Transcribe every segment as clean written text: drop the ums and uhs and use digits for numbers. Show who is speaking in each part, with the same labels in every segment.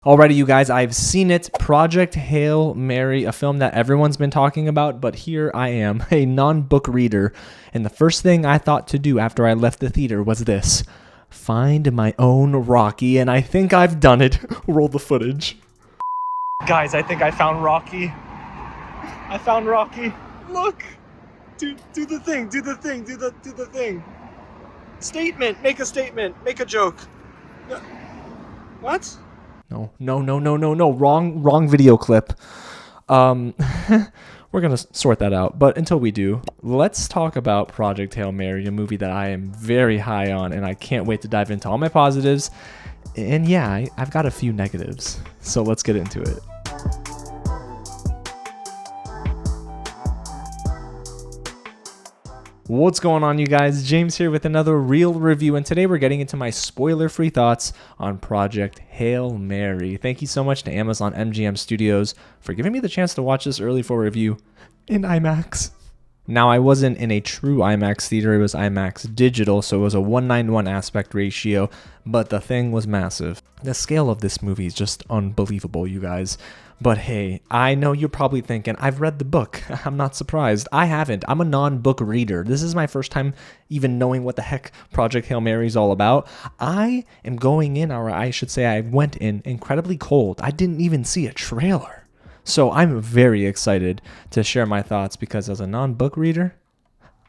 Speaker 1: Alrighty, you guys, I've seen it. Project Hail Mary, a film that everyone's been talking about, but here I am, a non-book reader, and the first thing I thought to do after I left the theater was this: find my own Rocky, and I think I've done it. Roll the footage. Guys, I think I found Rocky. I found Rocky. Look! Do the thing, do the thing, do the thing. Statement, make a statement, make a joke. What? No. Wrong video clip. We're going to sort that out. But until we do, let's talk about Project Hail Mary, a movie that I am very high on, and I can't wait to dive into all my positives. And yeah, I've got a few negatives. So let's get into it. What's going on, you guys? James here with another real review, and today we're getting into my spoiler-free thoughts on Project Hail Mary. Thank you so much to Amazon MGM Studios for giving me the chance to watch this early for review in IMAX. Now, I wasn't in a true IMAX theater, it was IMAX digital, so it was a 1:1 aspect ratio, but the thing was massive. The scale of this movie is just unbelievable, you guys. But hey, I know you're probably thinking, I've read the book. I'm not surprised. I haven't. I'm a non-book reader. This is my first time even knowing what the heck Project Hail Mary is all about. I am going in, or I should say I went in incredibly cold. I didn't even see a trailer. So I'm very excited to share my thoughts because as a non-book reader,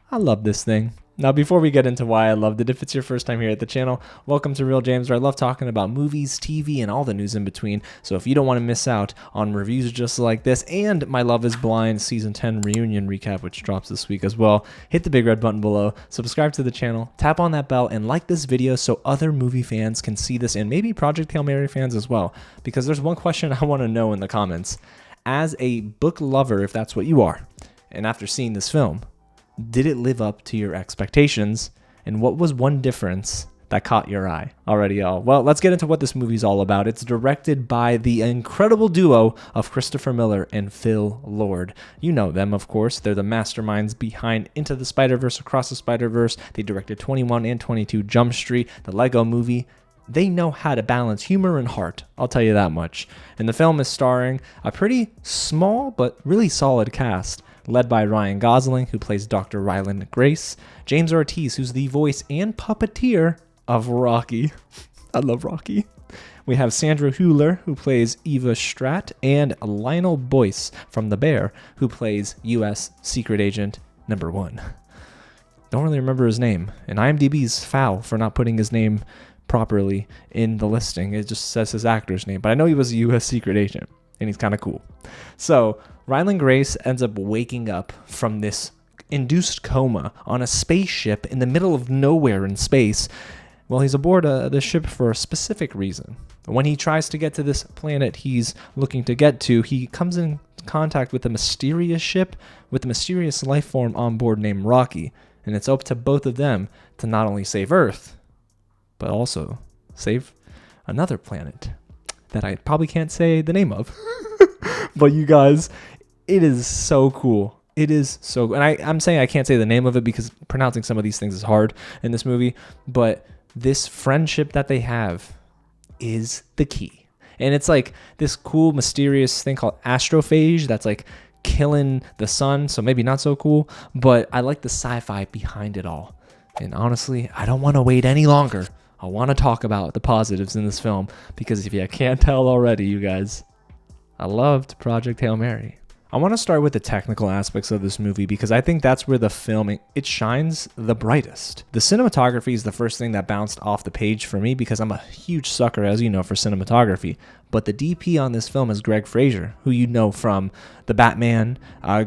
Speaker 1: I love this thing. Now, before we get into why I loved it, if it's your first time here at the channel, welcome to Real James, where I love talking about movies, TV, and all the news in between. So if you don't want to miss out on reviews just like this and my Love is Blind Season 10 reunion recap, which drops this week as well, hit the big red button below, subscribe to the channel, tap on that bell, and like this video so other movie fans can see this, and maybe Project Hail Mary fans as well. Because there's one question I want to know in the comments. As a book lover, if that's what you are, and after seeing this film, did it live up to your expectations? And what was one difference that caught your eye? Alrighty, y'all. Well, let's get into what this movie's all about. It's directed by the incredible duo of Christopher Miller and Phil Lord. You know them, of course. They're the masterminds behind Into the Spider-Verse, Across the Spider-Verse. They directed 21 and 22 Jump Street, the Lego Movie. They know how to balance humor and heart, I'll tell you that much. And the film is starring a pretty small but really solid cast, led by Ryan Gosling, who plays Dr. Ryland Grace, James Ortiz, who's the voice and puppeteer of Rocky. I love Rocky. We have Sandra Hüller, who plays Eva Stratt, and Lionel Boyce from The Bear, who plays U.S. Secret Agent Number 1. Don't really remember his name, and IMDb's foul for not putting his name properly in the listing. It just says his actor's name, but I know he was a U.S. Secret Agent, and he's kind of cool. So Ryland Grace ends up waking up from this induced coma on a spaceship in the middle of nowhere in space. Well, he's aboard the ship for a specific reason. When he tries to get to this planet he's looking to get to, he comes in contact with a mysterious ship with a mysterious life form on board named Rocky, and it's up to both of them to not only save Earth, but also save another planet that I probably can't say the name of. But you guys, it is so cool. It is so cool. And I'm saying I can't say the name of it because pronouncing some of these things is hard in this movie. But this friendship that they have is the key. And it's like this cool, mysterious thing called astrophage that's like killing the sun. So maybe not so cool. But I like the sci-fi behind it all. And honestly, I don't want to wait any longer. I want to talk about the positives in this film because if you can't tell already, you guys, I loved Project Hail Mary. I want to start with the technical aspects of this movie because I think that's where the film, it shines the brightest. The cinematography is the first thing that bounced off the page for me because I'm a huge sucker, as you know, for cinematography. But the DP on this film is Greg Fraser, who you know from The Batman.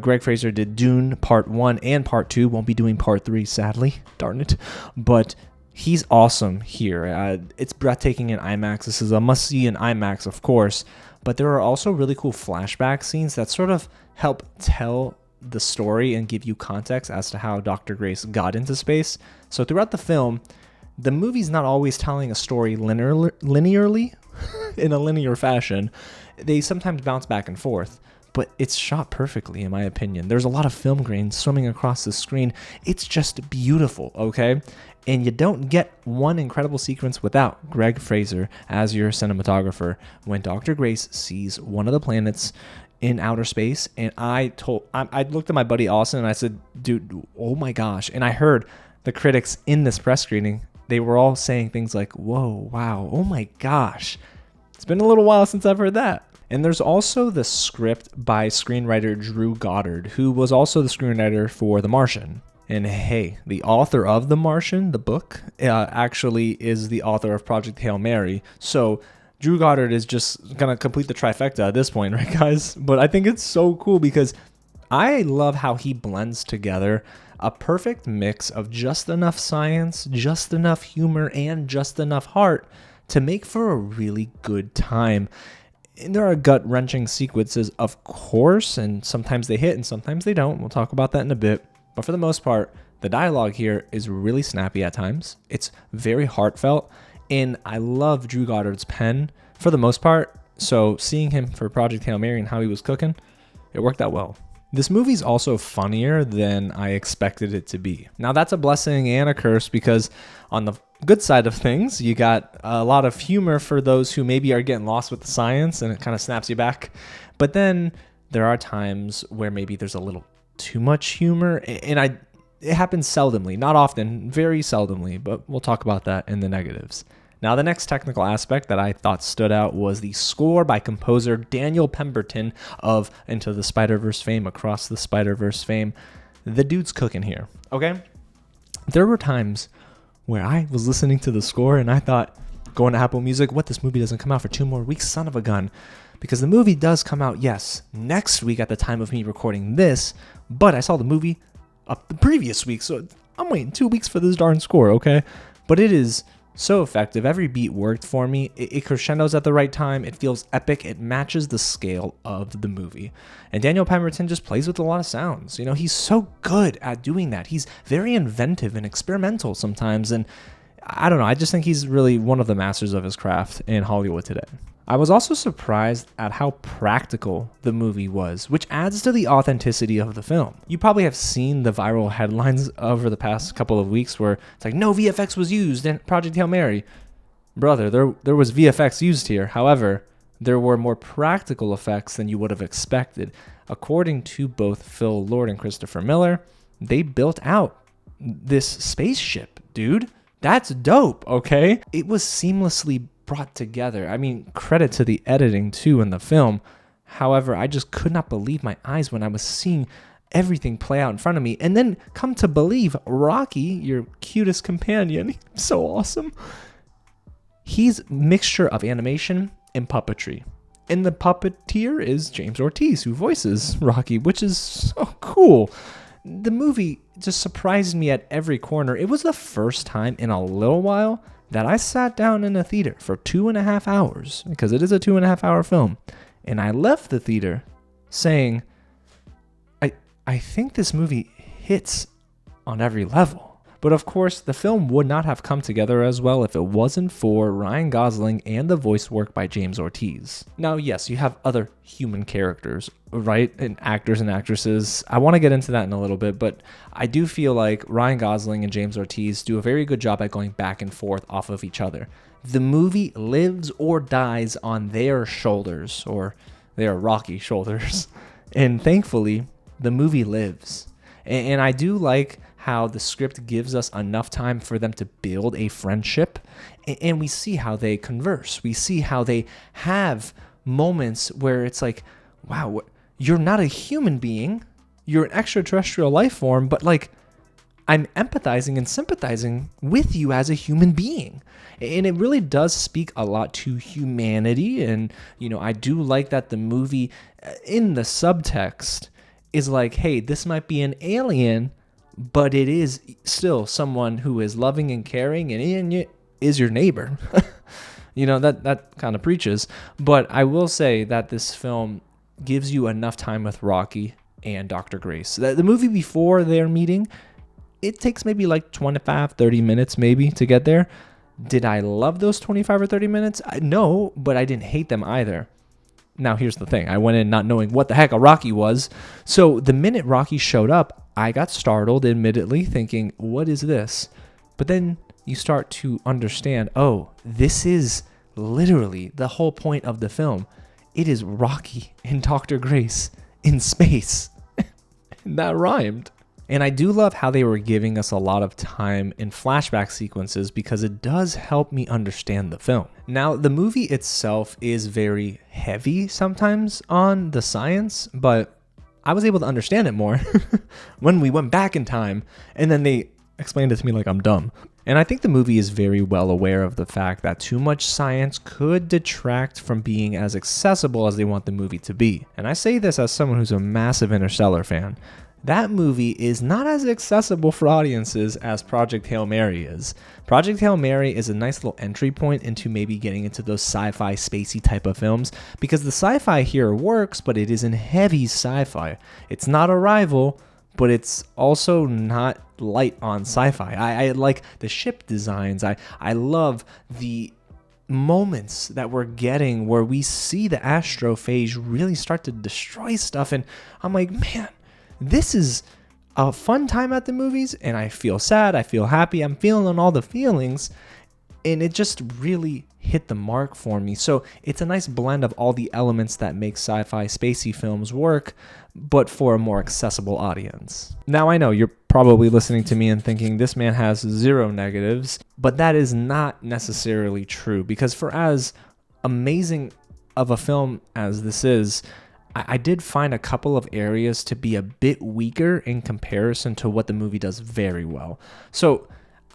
Speaker 1: Greg Fraser did Dune Part 1 and Part 2. Won't be doing Part 3, sadly. Darn it. But he's awesome here. It's breathtaking in IMAX. This is a must-see in IMAX, of course. But there are also really cool flashback scenes that sort of help tell the story and give you context as to how Dr. Grace got into space. So throughout the film, the movie's not always telling a story linearly in a linear fashion. They sometimes bounce back and forth. but it's shot perfectly in my opinion. There's a lot of film grain swimming across the screen. It's just beautiful, okay? And you don't get one incredible sequence without Greg Fraser as your cinematographer when Dr. Grace sees one of the planets in outer space. And I looked at my buddy Austin and I said, dude, oh my gosh. And I heard the critics in this press screening, they were all saying things like, whoa, wow, oh my gosh. It's been a little while since I've heard that. And there's also the script by screenwriter Drew Goddard, who was also the screenwriter for The Martian. And hey, the author of The Martian, the book, actually is the author of Project Hail Mary. So Drew Goddard is just going to complete the trifecta at this point, right, guys? But I think it's so cool because I love how he blends together a perfect mix of just enough science, just enough humor, and just enough heart to make for a really good time. And there are gut-wrenching sequences, of course, and sometimes they hit and sometimes they don't. We'll talk about that in a bit. But for the most part, the dialogue here is really snappy at times. It's very heartfelt, and I love Drew Goddard's pen for the most part. So seeing him for Project Hail Mary and how he was cooking, it worked out well. This movie's also funnier than I expected it to be. Now that's a blessing and a curse because on the good side of things, you got a lot of humor for those who maybe are getting lost with the science and it kind of snaps you back. But then there are times where maybe there's a little too much humor, and it happens seldomly, not often, very seldomly, but we'll talk about that in the negatives. Now, the next technical aspect that I thought stood out was the score by composer Daniel Pemberton of Into the Spider-Verse fame, Across the Spider-Verse fame. The dude's cooking here, okay? There were times where I was listening to the score and I thought, going to Apple Music, what, this movie doesn't come out for 2 more weeks? Son of a gun. Because the movie does come out, yes, next week at the time of me recording this, but I saw the movie up the previous week, so I'm waiting 2 weeks for this darn score, okay? But it is so effective. Every beat worked for me. It crescendos at the right time. It feels epic. It matches the scale of the movie. And Daniel Pemberton just plays with a lot of sounds. You know, he's so good at doing that. He's very inventive and experimental sometimes, and I don't know, I just think he's really one of the masters of his craft in Hollywood today. I was also surprised at how practical the movie was, which adds to the authenticity of the film. You probably have seen the viral headlines over the past couple of weeks where it's like, no VFX was used in Project Hail Mary. Brother, there was VFX used here. However, there were more practical effects than you would have expected. According to both Phil Lord and Christopher Miller, they built out this spaceship, dude. That's dope, okay? It was seamlessly brought together. I mean, credit to the editing too in the film. However, I just could not believe my eyes when I was seeing everything play out in front of me. And then come to believe Rocky, your cutest companion, so awesome. He's a mixture of animation and puppetry. And the puppeteer is James Ortiz, who voices Rocky, which is so cool. The movie just surprised me at every corner. It was the first time in a little while that I sat down in a theater for 2.5 hours, because it is a 2.5 hour film, and I left the theater saying, I think this movie hits on every level. But of course, the film would not have come together as well if it wasn't for Ryan Gosling and the voice work by James Ortiz. Now, yes, you have other human characters, right? And actors and actresses. I want to get into that in a little bit, but I do feel like Ryan Gosling and James Ortiz do a very good job at going back and forth off of each other. The movie lives or dies on their shoulders, or their rocky shoulders. And thankfully, the movie lives. And I do like how the script gives us enough time for them to build a friendship, and we see how they converse. We see how they have moments where it's like, wow, you're not a human being, you're an extraterrestrial life form, but like, I'm empathizing and sympathizing with you as a human being. And it really does speak a lot to humanity. And, you know, I do like that the movie in the subtext is like, hey, this might be an alien, but it is still someone who is loving and caring and is your neighbor. You know, that kind of preaches. But I will say that this film gives you enough time with Rocky and Dr. Grace. The movie before their meeting, it takes maybe like 25, 30 minutes maybe to get there. Did I love those 25 or 30 minutes? No, but I didn't hate them either. Now, here's the thing. I went in not knowing what the heck a Rocky was. So the minute Rocky showed up, I got startled, admittedly, thinking, what is this? But then you start to understand, oh, this is literally the whole point of the film. It is Rocky and Dr. Grace in space. That rhymed. And I do love how they were giving us a lot of time in flashback sequences because it does help me understand the film. Now, the movie itself is very heavy sometimes on the science, but I was able to understand it more when we went back in time and then they explained it to me like I'm dumb. And I think the movie is very well aware of the fact that too much science could detract from being as accessible as they want the movie to be. And I say this as someone who's a massive Interstellar fan. That movie is not as accessible for audiences as Project Hail Mary is. Project Hail Mary is a nice little entry point into maybe getting into those sci-fi spacey type of films because the sci-fi here works, but it isn't heavy sci-fi. It's not Arrival, but it's also not light on sci-fi. I like the ship designs. I love the moments that we're getting where we see the astrophage really start to destroy stuff, and I'm like, man, this is a fun time at the movies, and I feel sad, I feel happy, I'm feeling all the feelings, and it just really hit the mark for me. So it's a nice blend of all the elements that make sci-fi spacey films work, but for a more accessible audience. Now, I know you're probably listening to me and thinking this man has zero negatives, but that is not necessarily true, because for as amazing of a film as this is, I did find a couple of areas to be a bit weaker in comparison to what the movie does very well. So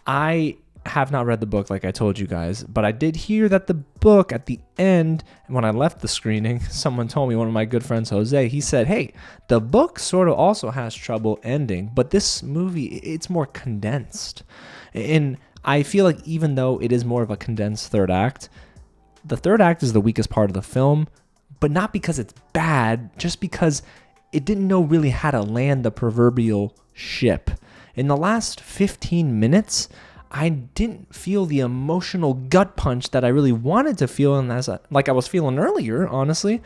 Speaker 1: I have not read the book like I told you guys, but I did hear that the book at the end, when I left the screening, someone told me, one of my good friends, Jose, he said, hey, the book sort of also has trouble ending, but this movie, it's more condensed. And I feel like even though it is more of a condensed third act, the third act is the weakest part of the film, but not because it's bad, just because it didn't know really how to land the proverbial ship. In the last 15 minutes, I didn't feel the emotional gut punch that I really wanted to feel, and like I was feeling earlier, honestly,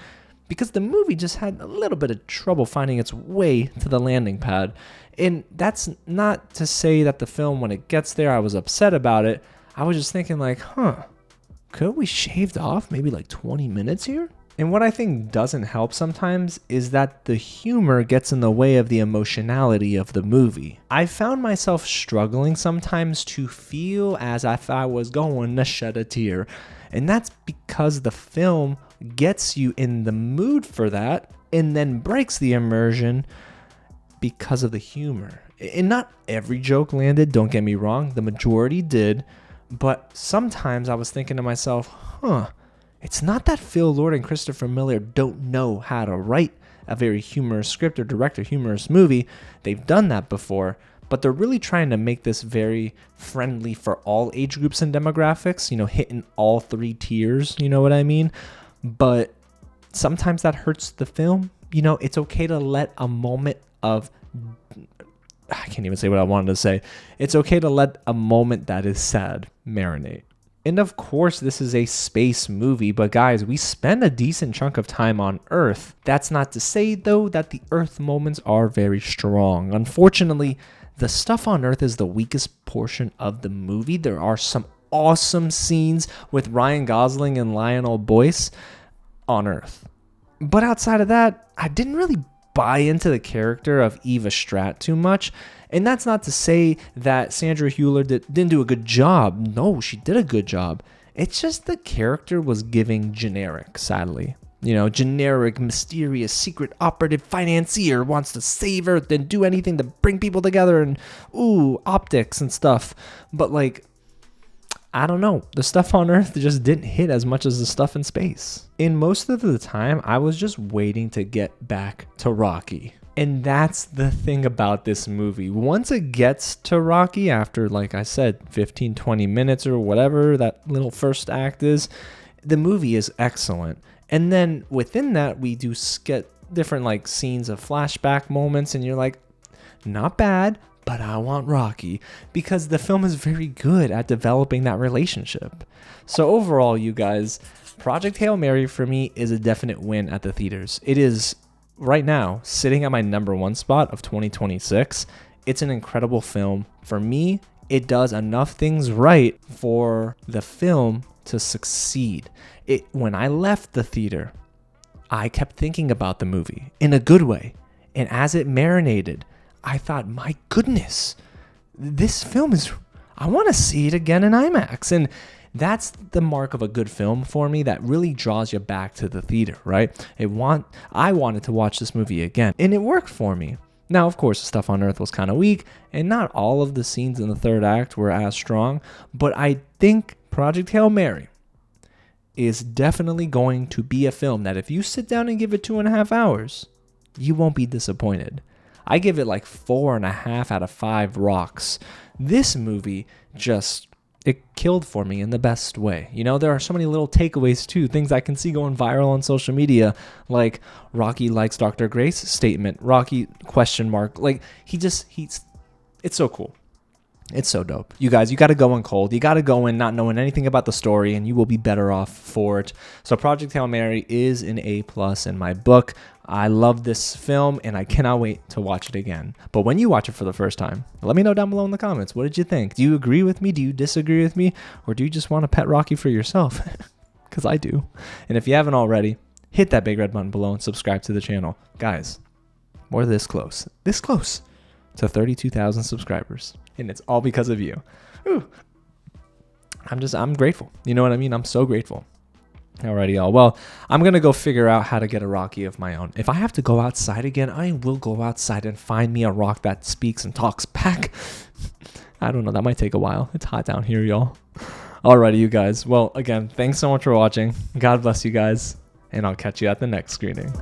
Speaker 1: because the movie just had a little bit of trouble finding its way to the landing pad. And that's not to say that the film, when it gets there, I was upset about it. I was just thinking like, could we shaved off maybe like 20 minutes here? And what I think doesn't help sometimes is that the humor gets in the way of the emotionality of the movie. I found myself struggling sometimes to feel as if I was going to shed a tear. And that's because the film gets you in the mood for that and then breaks the immersion because of the humor. And not every joke landed, don't get me wrong, the majority did. But sometimes I was thinking to myself, it's not that Phil Lord and Christopher Miller don't know how to write a very humorous script or direct a humorous movie. They've done that before, but they're really trying to make this very friendly for all age groups and demographics, hitting all three tiers, you know what I mean? But sometimes that hurts the film. It's okay to let a moment of, I can't even say what I wanted to say. It's okay to let a moment that is sad marinate. And of course, this is a space movie, but guys, we spend a decent chunk of time on Earth. That's not to say, though, that the Earth moments are very strong. Unfortunately, the stuff on Earth is the weakest portion of the movie. There are some awesome scenes with Ryan Gosling and Lionel Boyce on Earth. But outside of that, I didn't really buy into the character of Eva Stratt too much. And that's not to say that Sandra Hüller didn't do a good job. No, she did a good job. It's just the character was giving generic, sadly. Generic, mysterious, secret operative financier wants to save Earth and do anything to bring people together and, optics and stuff. But I don't know. The stuff on Earth just didn't hit as much as the stuff in space. And most of the time, I was just waiting to get back to Rocky. And that's the thing about this movie. Once it gets to Rocky, after, like I said, 15, 20 minutes or whatever that little first act is, the movie is excellent. And then within that, we do get different scenes of flashback moments, and you're like, not bad, but I want Rocky, because the film is very good at developing that relationship. So overall, you guys, Project Hail Mary for me is a definite win at the theaters. It is right now sitting at my number 1 spot of 2026. It's an incredible film. For me, it does enough things right for the film to succeed. When I left the theater, I kept thinking about the movie in a good way. And as it marinated, I thought, my goodness, this film I want to see it again in IMAX. And that's the mark of a good film for me, that really draws you back to the theater, right? I wanted to watch this movie again, and it worked for me. Now, of course, Stuff on Earth was kind of weak, and not all of the scenes in the third act were as strong, but I think Project Hail Mary is definitely going to be a film that if you sit down and give it 2.5 hours, you won't be disappointed. I give it like 4.5 out of 5 rocks. This movie it killed for me in the best way. You know, there are so many little takeaways too, things I can see going viral on social media, like Rocky likes Dr. Grace statement, Rocky ? Like it's so cool. It's so dope. You guys, you got to go in cold. You got to go in not knowing anything about the story, and you will be better off for it. So Project Hail Mary is an A+ in my book. I love this film, and I cannot wait to watch it again. But when you watch it for the first time, let me know down below in the comments. What did you think? Do you agree with me? Do you disagree with me? Or do you just want to pet Rocky for yourself? Because I do. And if you haven't already, hit that big red button below and subscribe to the channel. Guys, we're this close to 32,000 subscribers. And it's all because of you. Ooh. I'm grateful. You know what I mean? I'm so grateful. Alrighty, y'all. Well, I'm going to go figure out how to get a Rocky of my own. If I have to go outside again, I will go outside and find me a rock that speaks and talks back. I don't know. That might take a while. It's hot down here, y'all. Alrighty, you guys. Well, again, thanks so much for watching. God bless you guys. And I'll catch you at the next screening.